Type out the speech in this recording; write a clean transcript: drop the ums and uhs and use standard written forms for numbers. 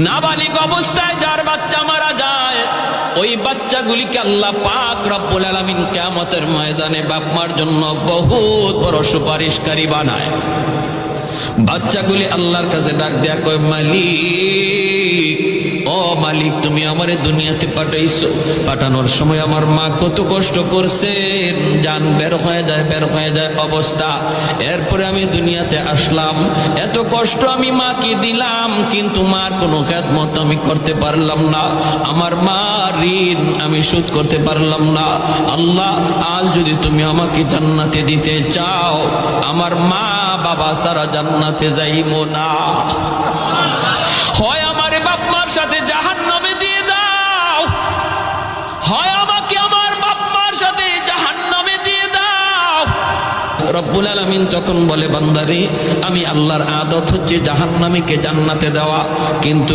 নাবালিগ অবস্থায় যার বাচ্চা মারা যায়, ওই বাচ্চাগুলিকে আল্লাহ পাক রব্বুল আলামিন কিয়ামতের ময়দানে বাপ মার জন্য বহুত বড় সুপারিশকারী বানায়। বাচ্চাগুলি আল্লাহর কাছে ডাক দেয়া কয়, মালিক, ও মালিক, তুমি আমারে দুনিয়াতে পাঠাইছো, পাঠানোর সময় আমার মা কত কষ্ট করছেন, জান বের হয়ে যায় অবস্থা। এরপরে আমি দুনিয়াতে আসলাম, এত কষ্ট আমি মাকে দিলাম, কিন্তু মার কোনো খেদমত আমি করতে পারলাম না, আমার মা ঋণ আমি শোধ করতে পারলাম না। আল্লাহ, আজ যদি তুমি আমাকে জান্নাতে দিতে চাও, আমার মা বাবা সারা জান্নাতে যাইবো না, হয় আমারে বাপ মার সাথে জাহান্নামে দিয়ে দাও, হয় আমাকে আমার বাপ মার সাথে জাহান্নামে দিয়ে দাও। রব্বুল আলামিন তখন বলে, বান্দারে, আমি আল্লাহর আদত হচ্ছে জাহান্নামীকে জান্নাতে দেওয়া, কিন্তু